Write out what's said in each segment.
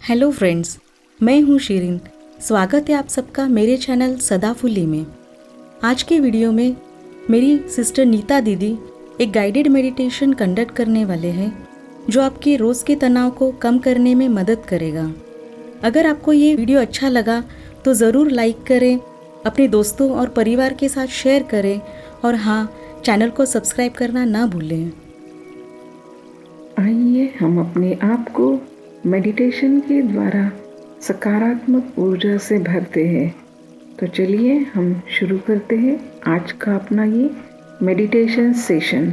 Hello friends, मैं हूँ शीरिन। स्वागत है आप सबका मेरे चैनल सदाफुली में। आज के वीडियो में मेरी सिस्टर नीता दीदी एक गाइडेड मेडिटेशन कंडक्ट करने वाले हैं जो आपके रोज़ के तनाव को कम करने में मदद करेगा। अगर आपको ये वीडियो अच्छा लगा तो ज़रूर लाइक करें, अपने दोस्तों और परिवार के साथ शेयर करें और हाँ, चैनल को सब्सक्राइब करना ना भूलें। आइए हम अपने आप को मेडिटेशन के द्वारा सकारात्मक ऊर्जा से भरते हैं। तो चलिए हम शुरू करते हैं आज का अपना ये मेडिटेशन सेशन।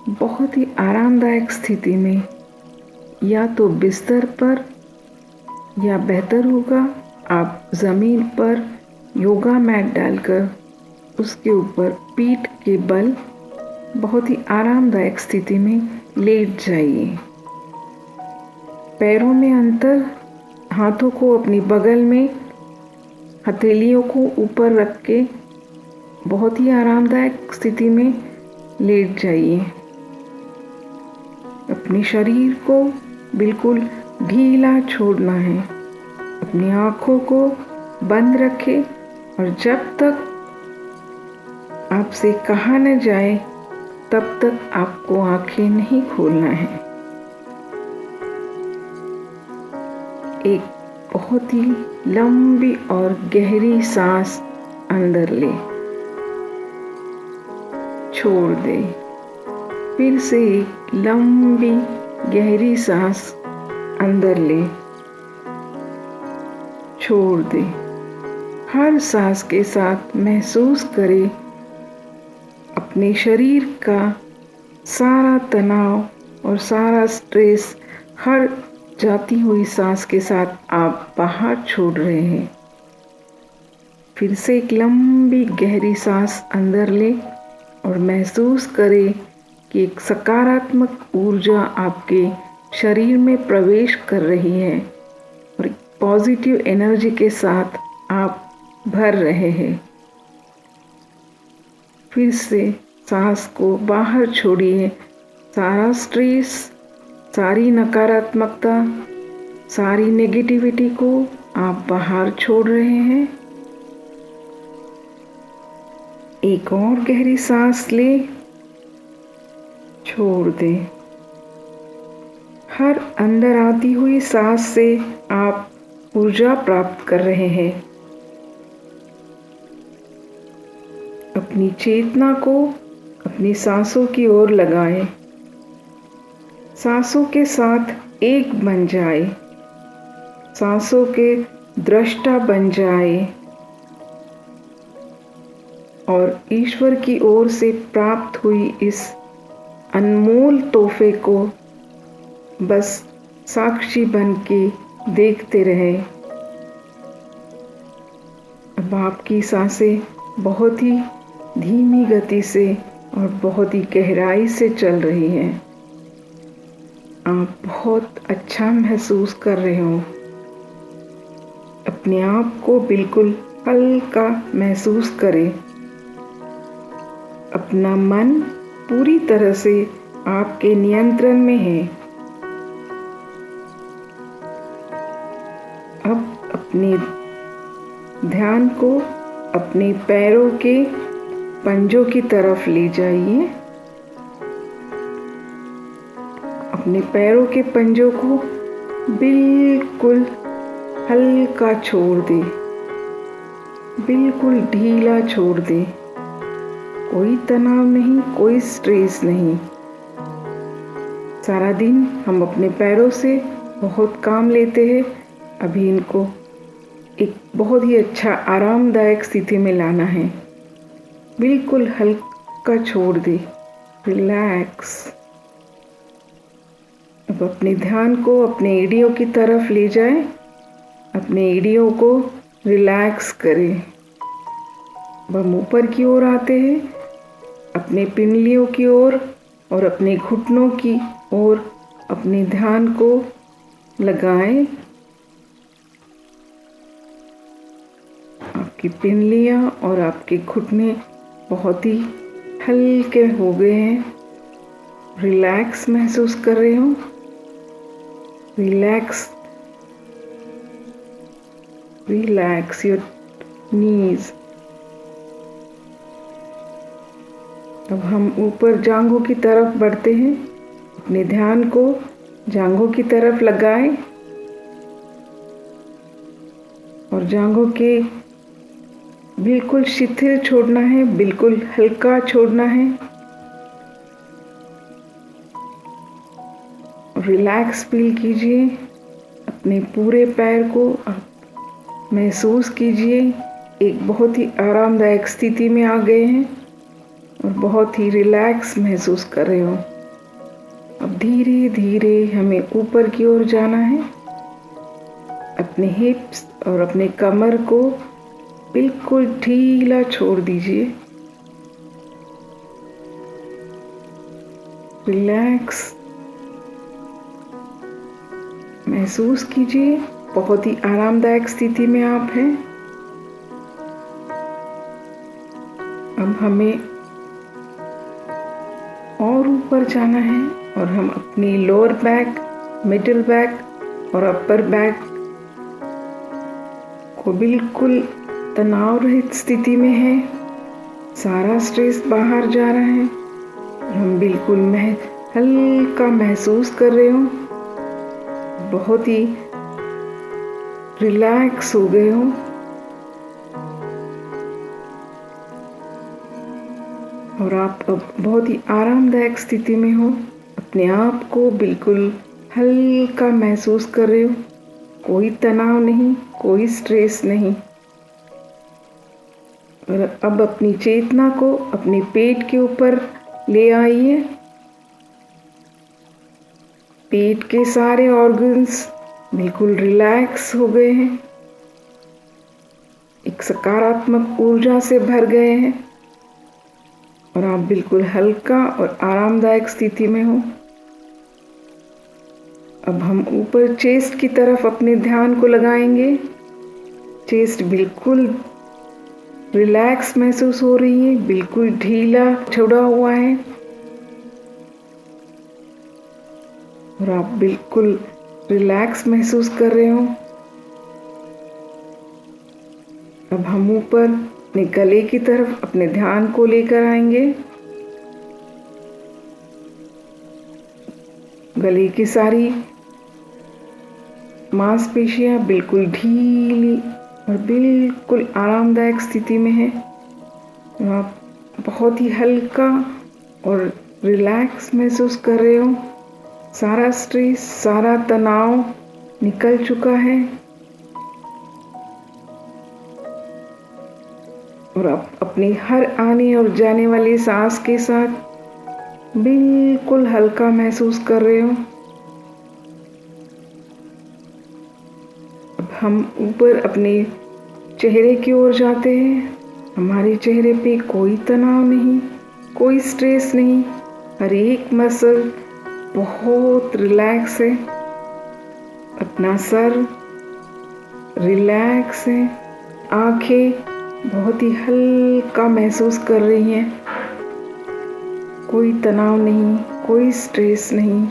बहुत ही आरामदायक स्थिति में, या तो बिस्तर पर या बेहतर होगा आप ज़मीन पर योगा मैट डालकर उसके ऊपर पीठ के बल बहुत ही आरामदायक स्थिति में लेट जाइए। पैरों में अंतर, हाथों को अपनी बगल में, हथेलियों को ऊपर रख के बहुत ही आरामदायक स्थिति में लेट जाइए। अपने शरीर को बिल्कुल ढीला छोड़ना है। अपनी आँखों को बंद रखें और जब तक आपसे कहा न जाए तब तक आपको आँखें नहीं खोलना है। एक बहुत ही लंबी और गहरी सांस अंदर ले, छोड़ दे। फिर से एक लंबी गहरी सांस अंदर ले, छोड़ दे। हर सांस के साथ महसूस करें अपने शरीर का सारा तनाव और सारा स्ट्रेस हर जाती हुई सांस के साथ आप बाहर छोड़ रहे हैं। फिर से एक लंबी गहरी सांस अंदर ले और महसूस करें कि एक सकारात्मक ऊर्जा आपके शरीर में प्रवेश कर रही है और एक पॉजिटिव एनर्जी के साथ आप भर रहे हैं। फिर से सांस को बाहर छोड़िए। सारा स्ट्रेस, सारी नकारात्मकता, सारी नेगेटिविटी को आप बाहर छोड़ रहे हैं। एक और गहरी सांस ले, छोड़ दे। हर अंदर आती हुई सांस से आप ऊर्जा प्राप्त कर रहे हैं। अपनी चेतना को अपनी सांसों की ओर लगाएं। सांसों के साथ एक बन जाए, सांसों के दृष्टा बन जाए और ईश्वर की ओर से प्राप्त हुई इस अनमोल तोहफे को बस साक्षी बन के देखते रहे। अब आपकी सांसें बहुत ही धीमी गति से और बहुत ही गहराई से चल रही हैं। आप बहुत अच्छा महसूस कर रहे हो। अपने आप को बिल्कुल हल्का महसूस करें। अपना मन पूरी तरह से आपके नियंत्रण में है। अब अपने ध्यान को अपने पैरों के पंजों की तरफ ले जाइए। अपने पैरों के पंजों को बिल्कुल हल्का छोड़ दे, बिल्कुल ढीला छोड़ दे। कोई तनाव नहीं, कोई स्ट्रेस नहीं। सारा दिन हम अपने पैरों से बहुत काम लेते हैं। अभी इनको एक बहुत ही अच्छा आरामदायक स्थिति में लाना है। बिल्कुल हल्का छोड़ दे, रिलैक्स। अब अपने ध्यान को अपने एड़ियों की तरफ ले जाएं। अपने एड़ियों को रिलैक्स करें। अब हम ऊपर की ओर आते हैं, अपने पिंडलियों की ओर और अपने घुटनों की ओर अपने ध्यान को लगाएं। आपकी पिंडलियां और आपके घुटने बहुत ही हल्के हो गए हैं, रिलैक्स महसूस कर रहे हो। Relax your knees. अब हम ऊपर जांघों की तरफ बढ़ते हैं। अपने ध्यान को जांघों की तरफ लगाएं और जांघों के बिल्कुल शिथिल छोड़ना है, बिल्कुल हल्का छोड़ना है। रिलैक्स फील कीजिए अपने पूरे पैर को। महसूस कीजिए एक बहुत ही आरामदायक स्थिति में आ गए हैं और बहुत ही रिलैक्स महसूस कर रहे हो। अब धीरे धीरे हमें ऊपर की ओर जाना है। अपने हिप्स और अपने कमर को बिल्कुल ढीला छोड़ दीजिए। रिलैक्स महसूस कीजिए, बहुत ही आरामदायक स्थिति में आप हैं। अब हमें और ऊपर जाना है और हम अपनी लोअर बैक, मिडिल बैक और अपर बैक को बिल्कुल तनाव रहित स्थिति में है। सारा स्ट्रेस बाहर जा रहा है। हम बिल्कुल हल्का महसूस कर रहे हो, बहुत ही रिलैक्स हो गए हो। और आप अब बहुत ही आरामदायक स्थिति में हो। अपने आप को बिल्कुल हल्का महसूस कर रहे हो। कोई तनाव नहीं, कोई स्ट्रेस नहीं। और अब अपनी चेतना को अपने पेट के ऊपर ले आइए। पेट के सारे ऑर्गन्स बिल्कुल रिलैक्स हो गए हैं, एक सकारात्मक ऊर्जा से भर गए हैं और आप बिल्कुल हल्का और आरामदायक स्थिति में हो। अब हम ऊपर चेस्ट की तरफ अपने ध्यान को लगाएंगे। चेस्ट बिल्कुल रिलैक्स महसूस हो रही है, बिल्कुल ढीला छोड़ा हुआ है और आप बिल्कुल रिलैक्स महसूस कर रहे हो। अब हम ऊपर अपने गले की तरफ अपने ध्यान को लेकर आएंगे। गले की सारी मांसपेशियां बिल्कुल ढीली और बिल्कुल आरामदायक स्थिति में है। आप बहुत ही हल्का और रिलैक्स महसूस कर रहे हो। सारा स्ट्रेस, सारा तनाव निकल चुका है और आप अपनी हर आने और जाने वाली सांस के साथ बिल्कुल हल्का महसूस कर रहे हो। अब हम ऊपर अपने चेहरे की ओर जाते हैं। हमारे चेहरे पे कोई तनाव नहीं, कोई स्ट्रेस नहीं। हर एक मसल बहुत रिलैक्स है। अपना सर रिलैक्स है। आंखें बहुत ही हल्का महसूस कर रही हैं। कोई तनाव नहीं, कोई स्ट्रेस नहीं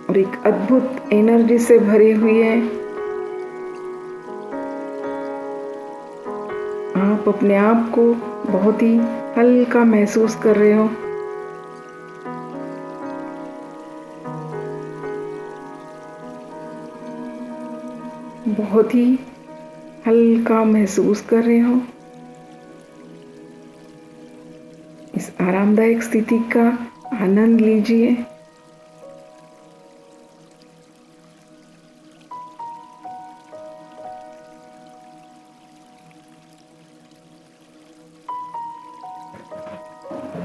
और एक अद्भुत एनर्जी से भरी हुई है। आप अपने आप को बहुत ही हल्का महसूस कर रहे हो। बहुत ही हल्का महसूस कर रहे हो। इस आरामदायक स्थिति का आनंद लीजिए।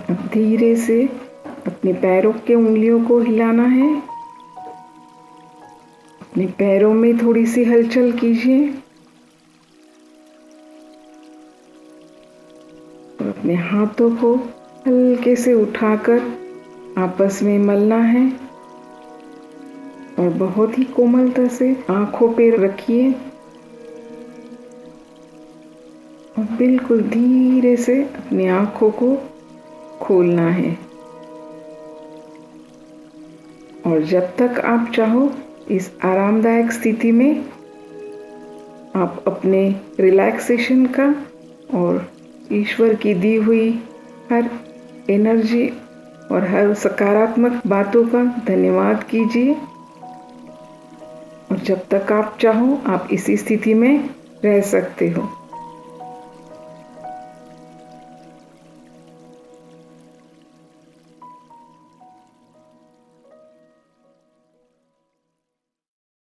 अब धीरे से अपने पैरों के उंगलियों को हिलाना है। अपने पैरों में थोड़ी सी हलचल कीजिए और अपने हाथों को हल्के से उठाकर आपस में मलना है और बहुत ही कोमलता से आंखों पे रखिए और बिल्कुल धीरे से अपनी आंखों को खोलना है। और जब तक आप चाहो इस आरामदायक स्थिति में आप अपने रिलैक्सेशन का और ईश्वर की दी हुई हर एनर्जी और हर सकारात्मक बातों का धन्यवाद कीजिए। और जब तक आप चाहो आप इसी स्थिति में रह सकते हो।